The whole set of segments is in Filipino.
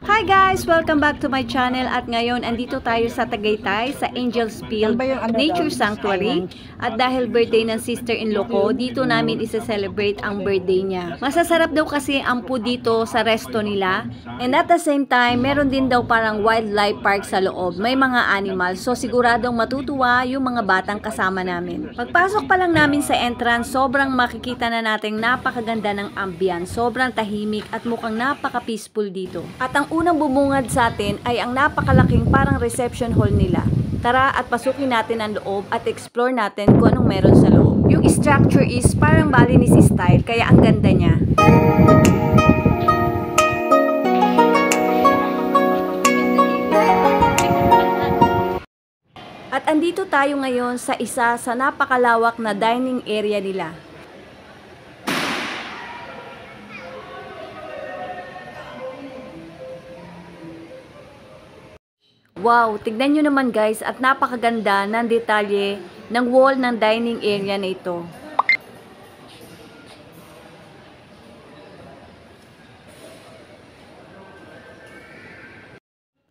Hi guys! Welcome back to my channel at ngayon andito tayo sa Tagaytay sa Angels Field Nature Sanctuary at dahil birthday ng sister-in-law ko, dito namin isa-celebrate ang birthday niya. Masasarap daw kasi ang food dito sa resto nila and at the same time, meron din daw parang wildlife park sa loob. May mga animals so siguradong matutuwa yung mga batang kasama namin. Pagpasok pa lang namin sa entrance, sobrang makikita na nating napakaganda ng ambience. Sobrang tahimik at mukhang napaka-peaceful dito. At ang unang bumungad sa atin ay ang napakalaking parang reception hall nila. Tara at pasukin natin ang loob at explore natin kung anong meron sa loob. Yung structure is parang Balinese style kaya ang ganda niya. At andito tayo ngayon sa isa sa napakalawak na dining area nila. Wow, tignan nyo naman guys at napakaganda ng detalye ng wall ng dining area na ito.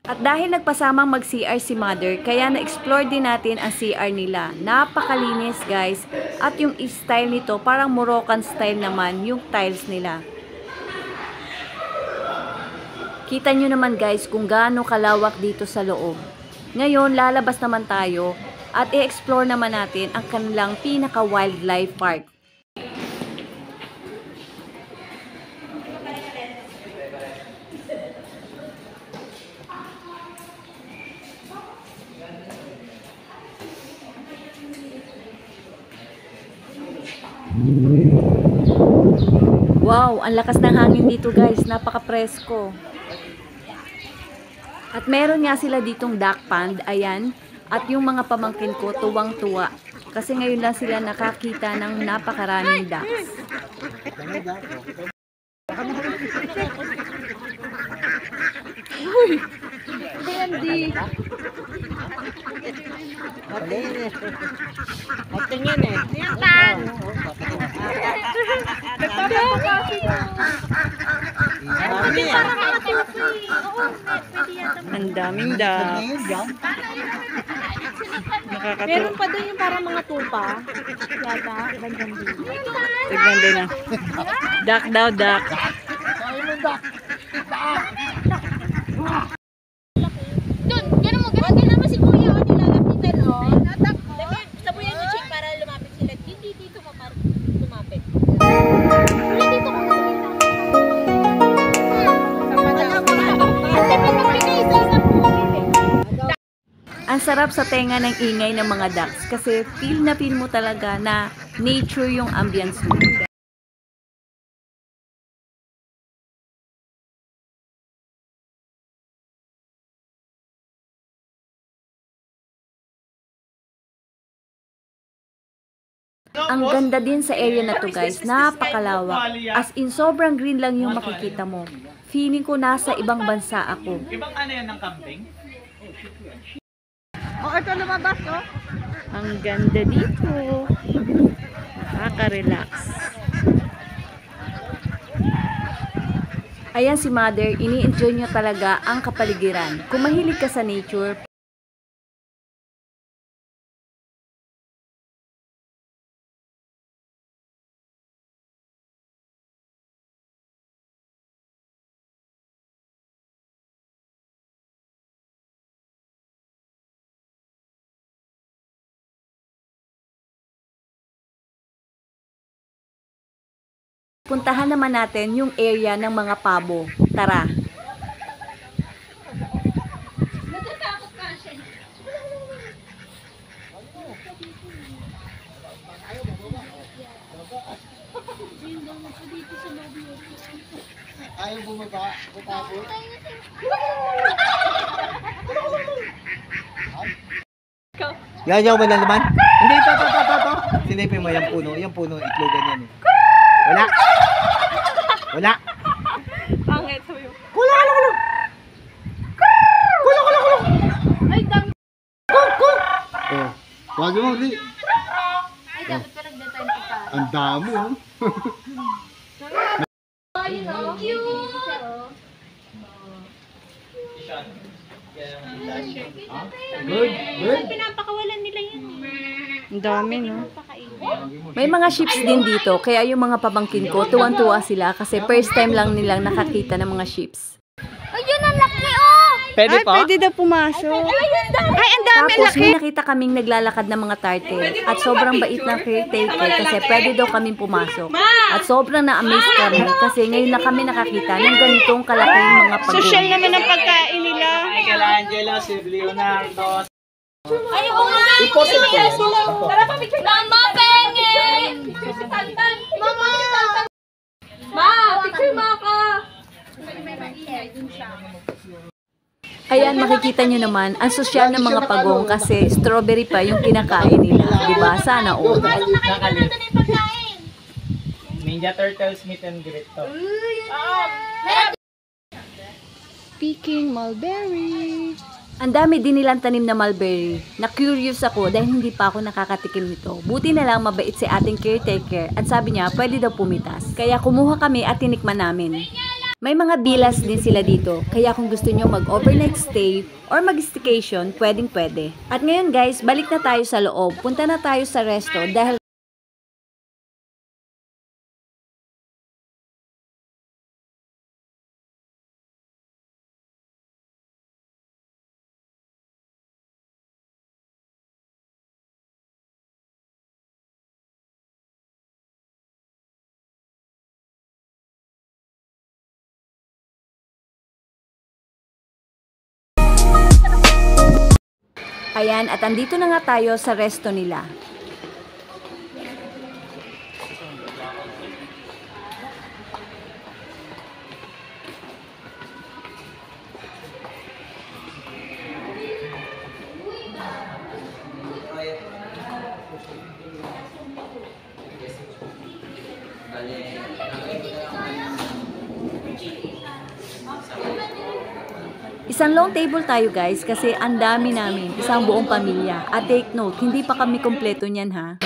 At dahil nagpasamang mag-CR si Mother, kaya na-explore din natin ang CR nila. Napakalinis guys at yung style nito parang Moroccan style naman yung tiles nila. Kita nyo naman guys kung gaano kalawak dito sa loob. Ngayon, lalabas naman tayo at i-explore naman natin ang kanilang pinaka-wildlife park. Wow, ang lakas ng hangin dito guys, napaka-presko. At meron nga sila ditong duck pond, ayan. At yung mga pamangkin ko, tuwang-tuwa. Kasi ngayon lang sila nakakita ng napakaraming ducks. Uy! Hindi. Tingin eh. Yan! Ang daming ducks. Meron pa doon yung parang mga tupa. Yata, bandang din. Tignan din na. Duck daw, duck. Doon, gano'n mo, gano'n naman si Kuya o nilalapitan o. Sabuyan mo siya para lumapit sila. Hindi dito lumapit. Kuya, dito ko na Ang sarap sa tenga ng ingay ng mga ducks kasi feel mo talaga na nature yung ambience mo. Ang ganda din sa area na to guys, napakalawak. As in sobrang green lang yung makikita mo. Feeling ko nasa ibang bansa ako. Ibang ano yan ng camping? Oh, ito lumabas o. Ang ganda dito. Nakaka-relax. Ayan si Mother, ini-enjoy niya talaga ang kapaligiran. Kung mahilig ka sa nature, puntahan naman natin yung area ng mga pabo. Tara! Ayaw bumaba, butapot. Yayaw mo na naman? Hindi, ito. Sinipin mo yung puno, itlogan yan eh. Wala. Wala. Pangit sa'yo. Kula. Ay, dami. Oh, wag mo, di. Ay, dapat ka nagdatayin pa para. Ang dami, oh. Ayun, oh. Cute. Good, good. Pinapakawalan nila yan. Ang dami, no? May mga ships din dito, kaya yung mga pamangkin ko, tuwan-tuwa sila kasi first time lang nilang nakakita ng mga ships. Ayun ang laki, oh! Pwede po? Pwede daw pumasok. Ay, ang dami. Tapos may nakita kaming naglalakad ng mga turtle at sobrang bait ng caretaker kasi pwede daw kaming pumasok. At sobrang na-amaze kami kasi ngayon na kami nakakita ng ganitong kalaking mga pagod. Social naman ang pagkain nila. Michelangelo, si Leonardo. Ay, oo nga. Iposit ko. Tara pa, picture. Mama, pengen! Picture si Tantan. Mama! Ma, picture mo ako. Ayan, makikita nyo naman, ang sosyal ng mga pagong kasi strawberry pa yung kinakain nila. Diba? Sana all. Pasok na kayo natin yung pagkain. Ninja Turtles meet and greet to. Picking mulberry. Ang dami din nilang tanim na mulberry. Na-curious ako dahil hindi pa ako nakakatikim nito. Buti na lang mabait si ating caretaker at sabi niya pwede daw pumitas. Kaya kumuha kami at tinikman namin. May mga bilas din sila dito, kaya kung gusto nyo mag-overnight stay or mag-staycation, pwedeng-pwede. At ngayon guys, balik na tayo sa loob. Punta na tayo sa resto dahil ayan, at andito na nga tayo sa resto nila. Isang long table tayo guys kasi ang dami namin, isang buong pamilya. At take note, hindi pa kami kompleto niyan ha.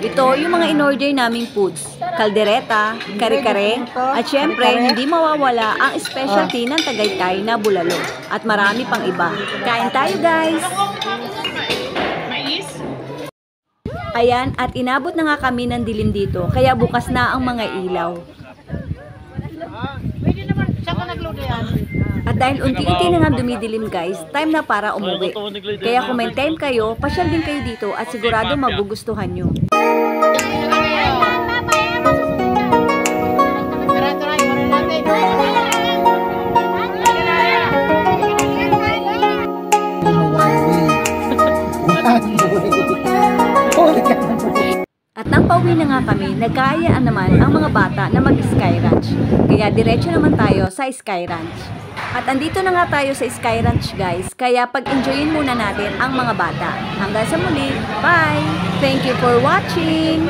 Ito yung mga in-order naming foods. Kaldereta, kare-kare, at syempre hindi mawawala ang specialty ng Tagaytay na bulalo. At marami pang iba. Kain tayo guys! Ayan, at inabot na nga kami ng dilim dito, kaya bukas na ang mga ilaw. At dahil unti-unti na nga dumidilim guys, time na para umuwi. Kaya kung may time kayo, pasyal din kayo dito at sigurado magugustuhan nyo. At nang pauwi na nga kami, nagkaayaan naman ang mga bata na mag-Sky Ranch. Kaya diretso naman tayo sa Sky Ranch. At andito na nga tayo sa Sky Ranch guys, kaya pag-enjoyin muna natin ang mga bata. Hanggang sa muli, bye! Thank you for watching!